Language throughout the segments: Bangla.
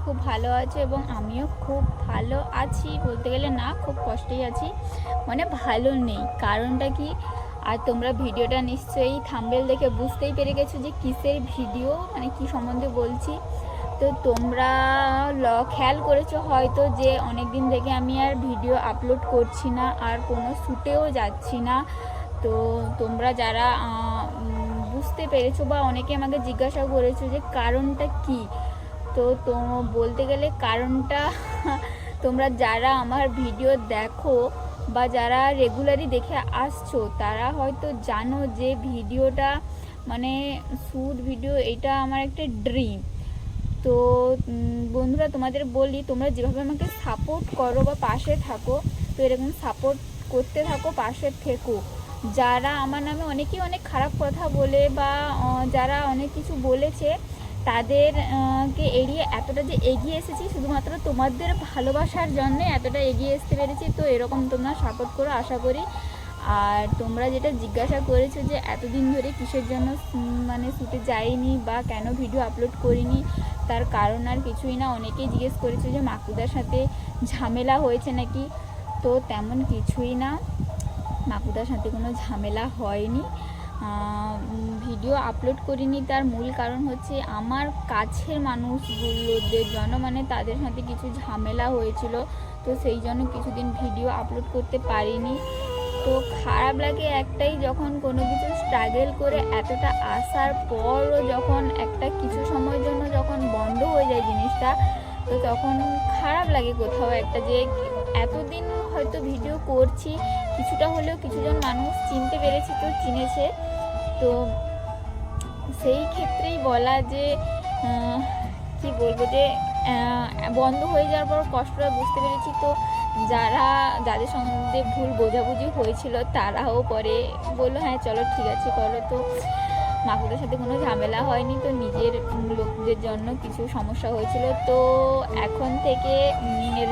খুব ভালো আছো এবং আমিও খুব ভালো আছি, বলতে গেলে না খুব কষ্টেই আছি, মানে ভালো নেই। কারণটা কি, আর তোমরা ভিডিওটা নিশ্চয়ই থাম্বনেল দেখে বুঝতেই পেরে গেছো যে কিসের ভিডিও, মানে কি সম্বন্ধে বলছি। তো তোমরা খেয়াল করেছো হয়তো যে অনেক দিন থেকে আমি আর ভিডিও আপলোড করছি না, আর কোনো শ্যুটেও যাচ্ছি না। তো তোমরা যারা বুঝতে পেরেছো বা অনেকে আমাকে জিজ্ঞাসা করেছো যে কারণটা কি, তো বলতে গেলে কারণটা তোমরা যারা আমার ভিডিও দেখো বা যারা রেগুলারই দেখে আসছো তারা হয়তো জানো যে ভিডিওটা মানে শ্যুট ভিডিও এটা আমার একটা ড্রিম। তো বন্ধুরা তোমাদের বলি, তোমরা যেভাবে আমাকে সাপোর্ট করো বা পাশে থাকো, তো এরকম সাপোর্ট করতে থাকো, পাশে থেকো। যারা আমার নামে অনেকেই অনেক খারাপ কথা বলে বা যারা অনেক কিছু বলেছে, তাদেরকে এড়িয়ে এতটা যে এগিয়ে এসেছি শুধুমাত্র তোমাদের ভালোবাসার জন্যে এতটা এগিয়ে আসতে পেরেছি। তো এরকম তোমরা সাপোর্ট করো আশা করি। আর তোমরা যেটা জিজ্ঞাসা করেছো যে এতদিন ধরে কিসের জন্য মানে শ্যুটে যাইনি বা কেন ভিডিও আপলোড করিনি, তার কারণ আর কিছুই না। অনেকেই জিজ্ঞেস করেছে যে মাকুদার সাথে ঝামেলা হয়েছে নাকি, তো তেমন কিছুই না, মাকুদার সাথে কোনো ঝামেলা হয়নি। ভিডিও আপলোড করিনি তার মূল কারণ হচ্ছে আমার কাছের মানুষগুলোদের জন্য, মানে তাদের সাথে কিছু ঝামেলা হয়েছিল, তো সেই জন্য কিছুদিন ভিডিও আপলোড করতে পারিনি। তো খারাপ লাগে একটাই, যখন কোনো কিছু স্ট্রাগল করে এতটা আসার পরও যখন একটা কিছু সময়ের জন্য যখন বন্ধ হয়ে যায় জিনিসটা, তো তখন খারাপ লাগে কোথাও একটা, যে এতদিন হয়তো ভিডিও করছি, কিছুটা হলেও কিছুজন মানুষ চিনতে পেরেছি, তো চিনেছে। তো সেই ক্ষেত্রেই বলা যে কি বলবো, যে বন্ধ হয়ে যাওয়ার পর কষ্টটা বুঝতে পেরেছি। তো যাদের সঙ্গে ভুল বোঝাবুঝি হয়েছিল তারাও পরে বললো হ্যাঁ চলো ঠিক আছে করো। তো মাকুদের সাথে কোনো ঝামেলা হয়নি, তো নিজের লোকদের জন্য কিছু সমস্যা হয়েছিল। তো এখন থেকে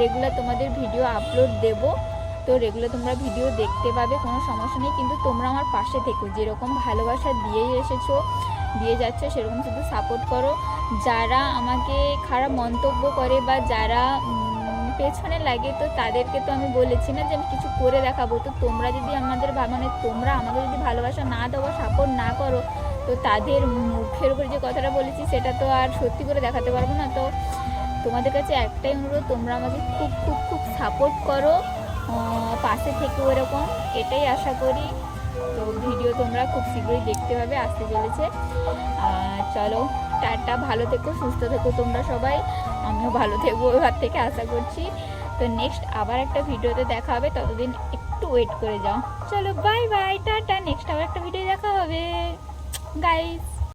রেগুলার তোমাদের ভিডিও আপলোড দেব, তো রেগুলার তোমরা ভিডিও দেখতে পাবে, কোনো সমস্যা নেই। কিন্তু তোমরা আমার পাশে থেকো, যেরকম ভালোবাসা দিয়েই এসেছো, দিয়ে যাচ্ছে, সেরকম শুধু সাপোর্ট করো। যারা আমাকে খারাপ মন্তব্য করে বা যারা পেছনে লাগে, তো তাদেরকে তো আমি বলেছি না যে আমি কিছু করে দেখাবো। তো তোমরা যদি আমাদের মানে তোমরা আমাকে যদি ভালোবাসা না দাও বা সাপোর্ট না করো, তো তাদের মুখের উপর যে কথাটা বলেছি সেটা তো আর সত্যি করে দেখাতে পারবো না। তো তোমাদের কাছে একটাই অনুরোধ, তোমরা আমাকে খুব খুব খুব সাপোর্ট করো, পাশে থেকে ওরকম, এটাই আশা করি। তো ভিডিও তোমরা খুব শীঘ্রই দেখতে পাবে, আসতে চলেছে। চলো টাটা, ভালো থেকো, সুস্থ থেকো তোমরা সবাই, আমিও ভালো থেকো এবার থেকে আশা করছি। তো নেক্সট আবার একটা ভিডিওতে দেখা হবে, ততদিন একটু ওয়েট করে যাও। চলো বাই বাই, টাটা, নেক্সট আবার একটা ভিডিও দেখা হবে গাইস।